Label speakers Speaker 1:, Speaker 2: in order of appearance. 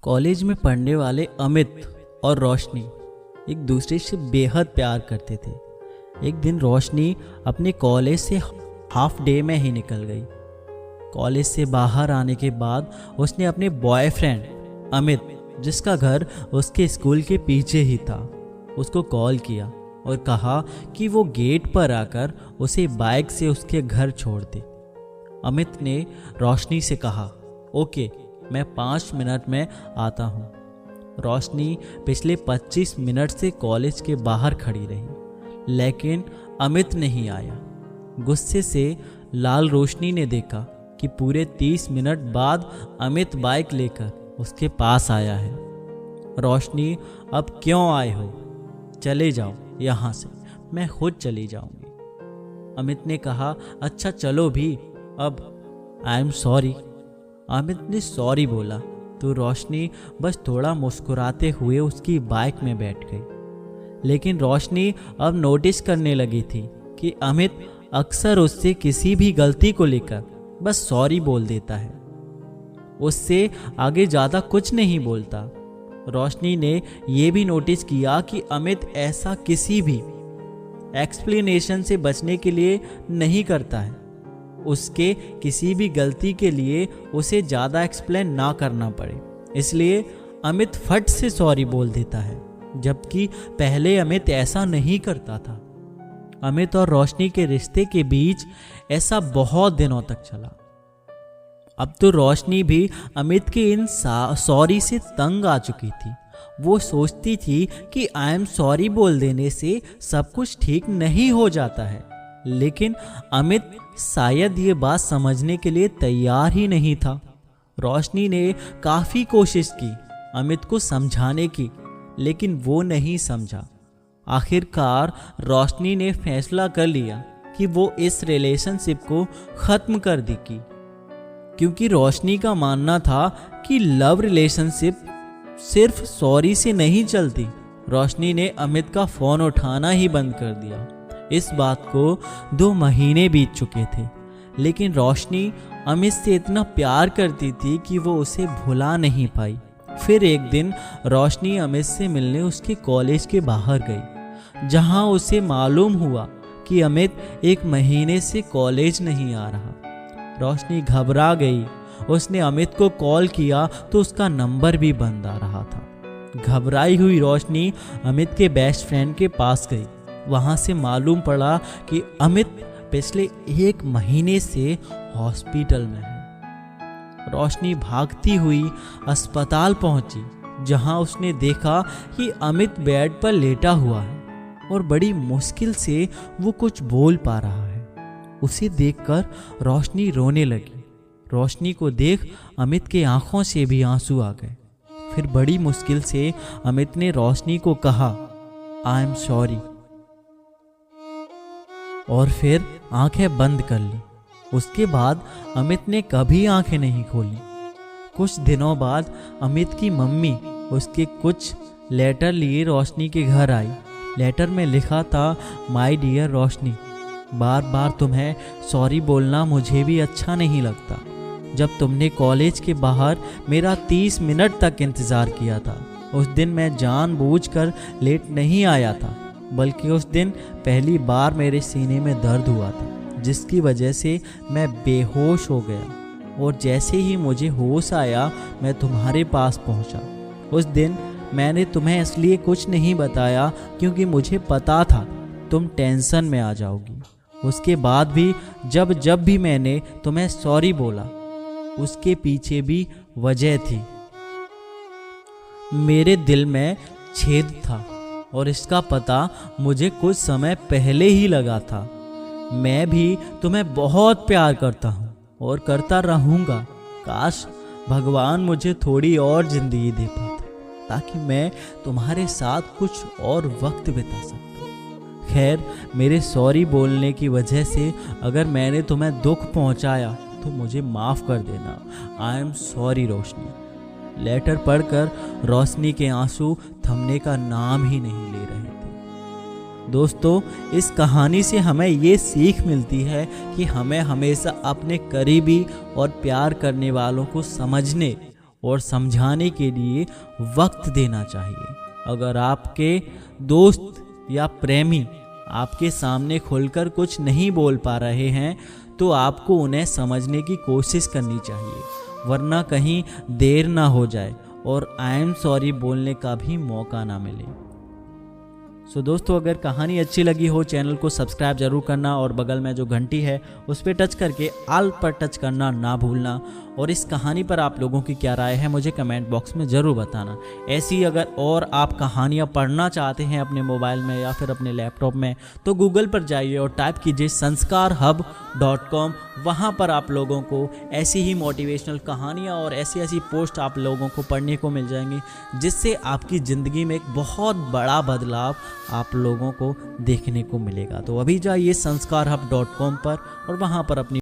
Speaker 1: College में पढ़ने वाले अमित और रोशनी एक दूसरे से बेहद प्यार करते थे। एक दिन रोशनी अपने कॉलेज से हाफ डे में ही निकल गई। कॉलेज से बाहर आने के बाद उसने अपने बॉयफ्रेंड अमित, जिसका घर उसके स्कूल के पीछे ही था, उसको कॉल किया और कहा कि वो गेट पर आकर उसे बाइक से उसके घर छोड़ दे। अमित ने रोशनी से कहा, ओके, मैं 5 मिनट में आता हूँ। रोशनी पिछले 25 मिनट से कॉलेज के बाहर खड़ी रही, लेकिन अमित नहीं आया। गुस्से से लाल रोशनी ने देखा कि पूरे 30 मिनट बाद अमित बाइक लेकर उसके पास आया है। रोशनी, अब क्यों आए हो? चले जाओ यहाँ से, मैं खुद चली जाऊंगी। अमित ने कहा, अच्छा चलो भी, अब आई एम सॉरी। अमित ने सॉरी बोला तो रोशनी बस थोड़ा मुस्कुराते हुए उसकी बाइक में बैठ गई। लेकिन रोशनी अब नोटिस करने लगी थी कि अमित अक्सर उससे किसी भी गलती को लेकर बस सॉरी बोल देता है, उससे आगे ज़्यादा कुछ नहीं बोलता। रोशनी ने यह भी नोटिस किया कि अमित ऐसा किसी भी एक्सप्लेनेशन से बचने के लिए नहीं करता है, उसके किसी भी गलती के लिए उसे ज़्यादा एक्सप्लेन ना करना पड़े, इसलिए अमित फट से सॉरी बोल देता है, जबकि पहले अमित ऐसा नहीं करता था। अमित और रोशनी के रिश्ते के बीच ऐसा बहुत दिनों तक चला। अब तो रोशनी भी अमित के इन सॉरी से तंग आ चुकी थी। वो सोचती थी कि आई एम सॉरी बोल देने से सब कुछ ठीक नहीं हो जाता है, लेकिन अमित शायद ये बात समझने के लिए तैयार ही नहीं था। रोशनी ने काफ़ी कोशिश की अमित को समझाने की, लेकिन वो नहीं समझा। आखिरकार रोशनी ने फैसला कर लिया कि वो इस रिलेशनशिप को ख़त्म कर देगी, क्योंकि रोशनी का मानना था कि लव रिलेशनशिप सिर्फ सॉरी से नहीं चलती। रोशनी ने अमित का फ़ोन उठाना ही बंद कर दिया। इस बात को 2 महीने बीत चुके थे, लेकिन रोशनी अमित से इतना प्यार करती थी कि वो उसे भुला नहीं पाई। फिर एक दिन रोशनी अमित से मिलने उसके कॉलेज के बाहर गई, जहां उसे मालूम हुआ कि अमित 1 महीने से कॉलेज नहीं आ रहा। रोशनी घबरा गई। उसने अमित को कॉल किया तो उसका नंबर भी बंद आ रहा था। घबराई हुई रोशनी अमित के बेस्ट फ्रेंड के पास गई। वहाँ से मालूम पड़ा कि अमित पिछले 1 महीने से हॉस्पिटल में है। रोशनी भागती हुई अस्पताल पहुंची, जहां उसने देखा कि अमित बेड पर लेटा हुआ है और बड़ी मुश्किल से वो कुछ बोल पा रहा है। उसे देखकर रोशनी रोने लगी। रोशनी को देख अमित के आंखों से भी आंसू आ गए। फिर बड़ी मुश्किल से अमित ने रोशनी को कहा, आई एम सॉरी, और फिर आंखें बंद कर ली। उसके बाद अमित ने कभी आंखें नहीं खोली। कुछ दिनों बाद अमित की मम्मी उसके कुछ लेटर लिए रोशनी के घर आई। लेटर में लिखा था, माय डियर रोशनी, बार बार तुम्हें सॉरी बोलना मुझे भी अच्छा नहीं लगता। जब तुमने कॉलेज के बाहर मेरा 30 मिनट तक इंतज़ार किया था, उस दिन मैं जानबूझकर लेट नहीं आया था, बल्कि उस दिन पहली बार मेरे सीने में दर्द हुआ था, जिसकी वजह से मैं बेहोश हो गया, और जैसे ही मुझे होश आया मैं तुम्हारे पास पहुंचा। उस दिन मैंने तुम्हें इसलिए कुछ नहीं बताया क्योंकि मुझे पता था तुम टेंशन में आ जाओगी। उसके बाद भी जब भी मैंने तुम्हें सॉरी बोला, उसके पीछे भी वजह थी। मेरे दिल में छेद था और इसका पता मुझे कुछ समय पहले ही लगा था। मैं भी तुम्हें बहुत प्यार करता हूँ और करता रहूँगा। काश भगवान मुझे थोड़ी और ज़िंदगी दे पाता, ताकि मैं तुम्हारे साथ कुछ और वक्त बिता सकता। खैर, मेरे सॉरी बोलने की वजह से अगर मैंने तुम्हें दुख पहुँचाया तो मुझे माफ़ कर देना। I am sorry Roshni. Letter पढ़कर रोशनी के आंसू थमने का नाम ही नहीं ले रहे थे। दोस्तों, इस कहानी से हमें ये सीख मिलती है कि हमें हमेशा अपने करीबी और प्यार करने वालों को समझने और समझाने के लिए वक्त देना चाहिए। अगर आपके दोस्त या प्रेमी आपके सामने खुलकर कुछ नहीं बोल पा रहे हैं तो आपको उन्हें समझने की कोशिश करनी चाहिए, वरना कहीं देर ना हो जाए और आई एम सॉरी बोलने का भी मौका ना मिले। सो दोस्तों, अगर कहानी अच्छी लगी हो चैनल को सब्सक्राइब जरूर करना और बगल में जो घंटी है उस पर टच करके ऑल पर टच करना ना भूलना। और इस कहानी पर आप लोगों की क्या राय है मुझे कमेंट बॉक्स में ज़रूर बताना। ऐसी अगर और आप कहानियाँ पढ़ना चाहते हैं अपने मोबाइल में या फिर अपने लैपटॉप में तो गूगल पर जाइए और टाइप कीजिए sanskarhub.com। वहाँ पर आप लोगों को ऐसी ही मोटिवेशनल कहानियाँ और ऐसी ऐसी पोस्ट आप लोगों को पढ़ने को मिल जाएंगी, जिससे आपकी ज़िंदगी में एक बहुत बड़ा बदलाव आप लोगों को देखने को मिलेगा। तो अभी जाइए sanskarhub.com पर और वहाँ पर अपनी